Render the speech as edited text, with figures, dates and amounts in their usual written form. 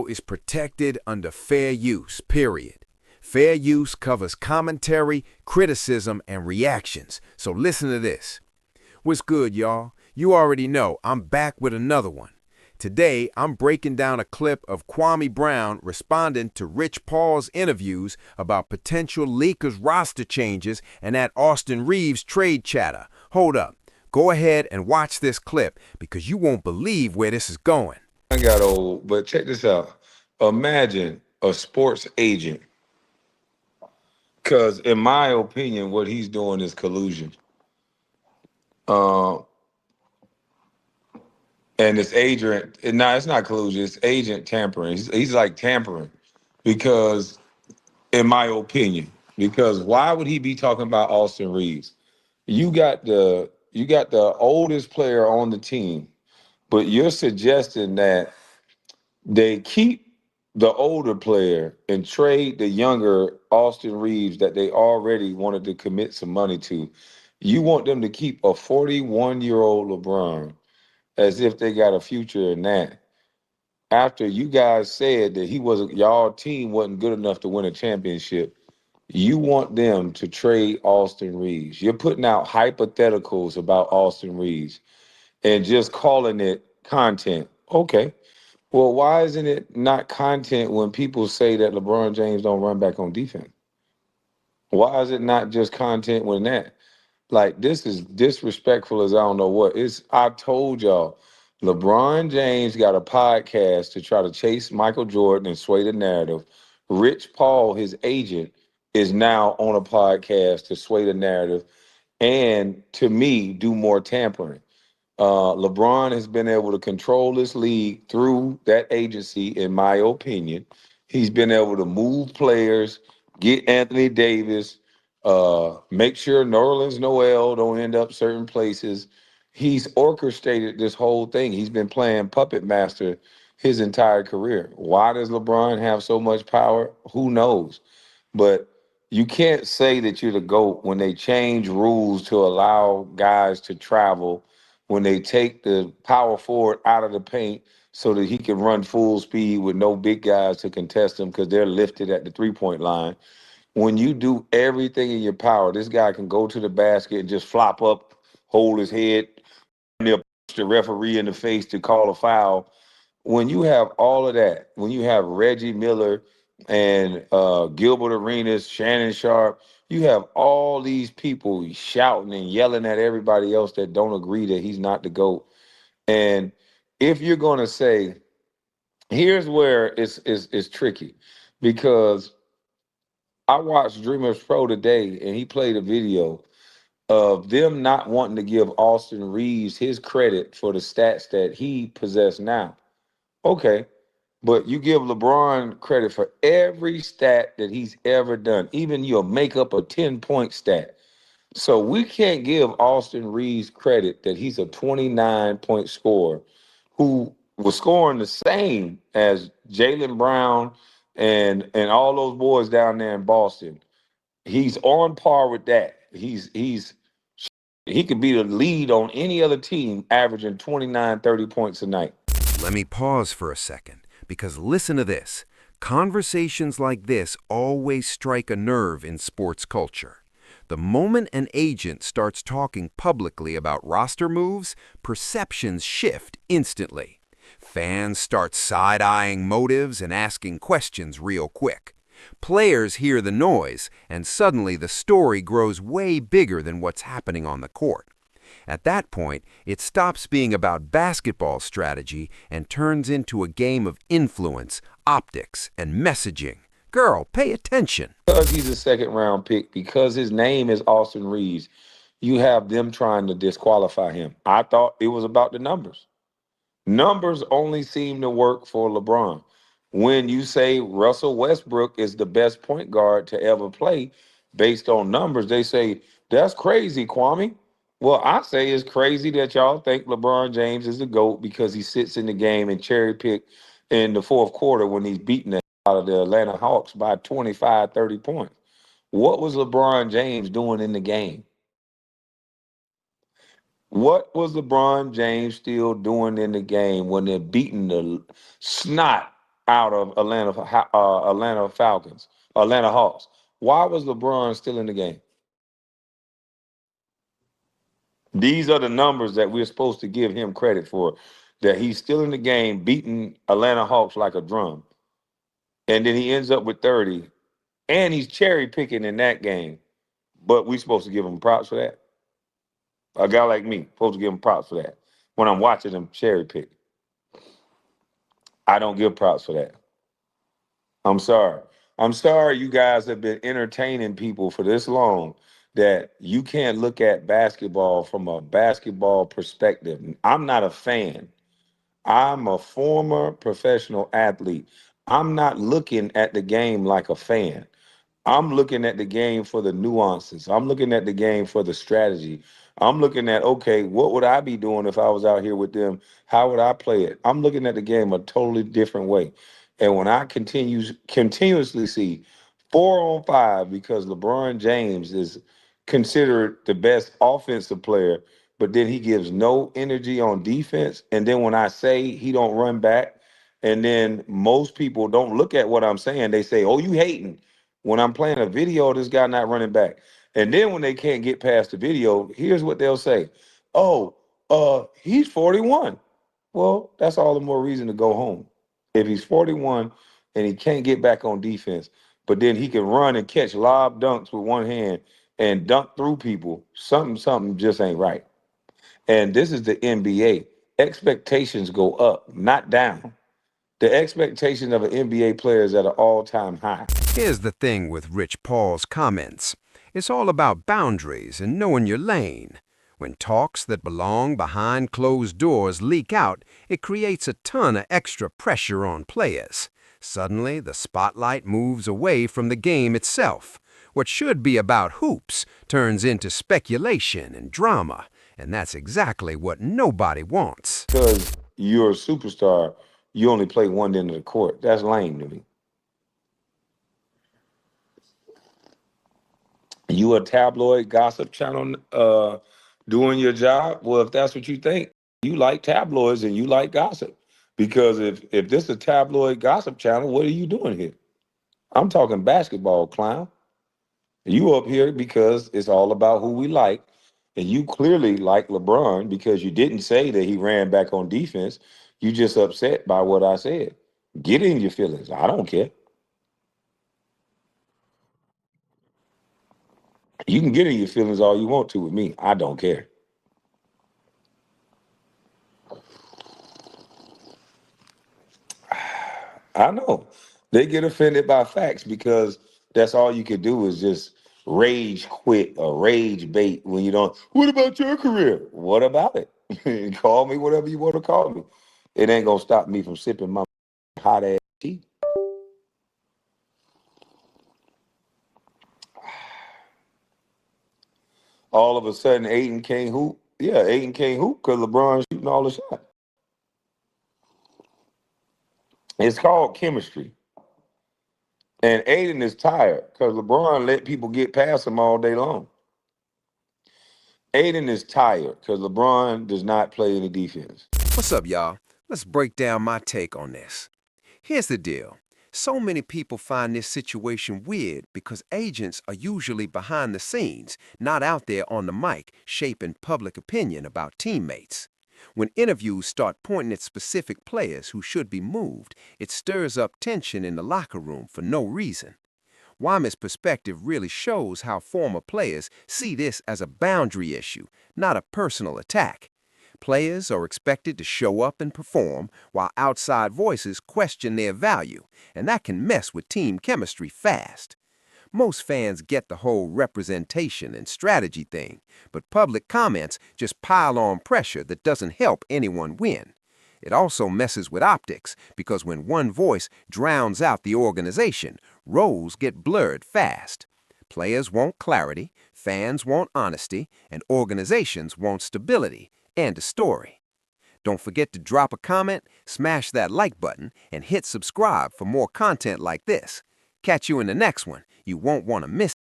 show is protected under fair use, period. Fair use covers commentary, criticism, and reactions, so listen to this. What's good, y'all? You already know I'm back with another one. Today, I'm breaking down a clip of Kwame Brown responding to Rich Paul's interviews about potential Lakers roster changes and that Austin Reeves trade chatter. Hold up. Go ahead and watch this clip because you won't believe where this is going. I got old, but check this out. Imagine a sports agent, because in my opinion, what he's doing is collusion. Uh, and it's agent, no, it's not collusion, it's agent tampering. He's like tampering because, in my opinion, because why would he be talking about Austin Reeves? You got the oldest player on the team, but you're suggesting that they keep the older player and trade the younger Austin Reeves that they already wanted to commit some money to. You want them to keep a 41-year-old LeBron as if they got a future in that. After you guys said that y'all team wasn't good enough to win a championship, you want them to trade Austin Reeves. You're putting out hypotheticals about Austin Reeves and just calling it content. Okay. Well, why isn't it not content when people say that LeBron James don't run back on defense? Why is it not just content when that? Like, this is disrespectful as I don't know what. I told y'all, LeBron James got a podcast to try to chase Michael Jordan and sway the narrative. Rich Paul, his agent, is now on a podcast to sway the narrative and, to me, do more tampering. LeBron has been able to control this league through that agency, in my opinion. He's been able to move players, get Anthony Davis, make sure Nerlens Noel don't end up certain places. He's orchestrated this whole thing. He's been playing puppet master his entire career. Why does LeBron have so much power? Who knows? But you can't say that you're the GOAT when they change rules to allow guys to travel, when they take the power forward out of the paint so that he can run full speed with no big guys to contest him because they're lifted at the three-point line. When you do everything in your power, this guy can go to the basket and just flop up, hold his head, near the referee in the face to call a foul. When you have all of that, when you have Reggie Miller and Gilbert Arenas, Shannon Sharp, you have all these people shouting and yelling at everybody else that don't agree that he's not the GOAT. And if you're going to say, here's where it's tricky, because I watched Dreamers Pro today and he played a video of them not wanting to give Austin Reeves his credit for the stats that he possessed now. Okay. But you give LeBron credit for every stat that he's ever done. Even you'll make up a 10-point stat. So we can't give Austin Reeves credit that he's a 29-point scorer who was scoring the same as Jaylen Brown and all those boys down there in Boston. He's on par with that. He could be the lead on any other team, averaging 29, 30 points a night. Let me pause for a second, because listen to this. Conversations like this always strike a nerve in sports culture. The moment an agent starts talking publicly about roster moves, perceptions shift instantly. Fans start side-eyeing motives and asking questions real quick. Players hear the noise, and suddenly the story grows way bigger than what's happening on the court. At that point, it stops being about basketball strategy and turns into a game of influence, optics, and messaging. Girl, pay attention. Because he's a second round pick, because his name is Austin Reeves, you have them trying to disqualify him. I thought it was about the numbers. Numbers only seem to work for LeBron. When you say Russell Westbrook is the best point guard to ever play based on numbers, they say, that's crazy, Kwame. Well, I say it's crazy that y'all think LeBron James is the GOAT because he sits in the game and cherry pick in the fourth quarter when he's beating the hell out of the Atlanta Hawks by 25, 30 points. What was LeBron James doing in the game? What was LeBron James still doing in the game when they're beating the snot out of Atlanta Falcons, Atlanta Hawks. Why was LeBron still in the game? These are the numbers that we're supposed to give him credit for. That he's still in the game, beating Atlanta Hawks like a drum, and then he ends up with 30, and he's cherry picking in that game. But we supposed to give him props for that. A guy like me supposed to give him props for that. When I'm watching him cherry pick, I don't give props for that. I'm sorry. I'm sorry you guys have been entertaining people for this long that you can't look at basketball from a basketball perspective. I'm not a fan. I'm a former professional athlete. I'm not looking at the game like a fan. I'm looking at the game for the nuances. I'm looking at the game for the strategy. I'm looking at, okay, what would I be doing if I was out here with them? How would I play it? I'm looking at the game a totally different way. And when I continuously see 4-on-5 because LeBron James is considered the best offensive player, but then he gives no energy on defense. And then when I say he don't run back, and then most people don't look at what I'm saying, they say, "Oh, you hating." When I'm playing a video of this guy not running back. And then when they can't get past the video, here's what they'll say. Oh, he's 41. Well, that's all the more reason to go home. If he's 41 and he can't get back on defense, but then he can run and catch lob dunks with one hand and dunk through people, something just ain't right. And this is the NBA. Expectations go up, not down. The expectation of an NBA player is at an all-time high. Here's the thing with Rich Paul's comments. It's all about boundaries and knowing your lane. When talks that belong behind closed doors leak out, it creates a ton of extra pressure on players. Suddenly, the spotlight moves away from the game itself. What should be about hoops turns into speculation and drama, and that's exactly what nobody wants. Because you're a superstar, you only play one end of the court. That's lame to me. You a tabloid gossip channel doing your job? Well, if that's what you think, you like tabloids and you like gossip. Because if this is a tabloid gossip channel, what are you doing here? I'm talking basketball, clown. You up here because it's all about who we like. And you clearly like LeBron because you didn't say that he ran back on defense. You just upset by what I said. Get in your feelings. I don't care. You can get in your feelings all you want to with me. I don't care. I know. They get offended by facts because that's all you can do is just rage quit or rage bait when you don't. What about your career? What about it? Call me whatever you want to call me. It ain't gonna stop me from sipping my hot ass tea. All of a sudden, Aiden can't hoop. Yeah, Aiden can't hoop because LeBron's shooting all the shots. It's called chemistry. And Aiden is tired because LeBron let people get past him all day long. Aiden is tired because LeBron does not play any defense. What's up, y'all? Let's break down my take on this. Here's the deal. So many people find this situation weird because agents are usually behind the scenes, not out there on the mic, shaping public opinion about teammates. When interviews start pointing at specific players who should be moved, it stirs up tension in the locker room for no reason. Kwame's perspective really shows how former players see this as a boundary issue, not a personal attack. Players are expected to show up and perform, while outside voices question their value, and that can mess with team chemistry fast. Most fans get the whole representation and strategy thing, but public comments just pile on pressure that doesn't help anyone win. It also messes with optics, because when one voice drowns out the organization, roles get blurred fast. Players want clarity, fans want honesty, and organizations want stability. End of story. Don't forget to drop a comment, smash that like button, and hit subscribe for more content like this. Catch you in the next one. You won't want to miss it.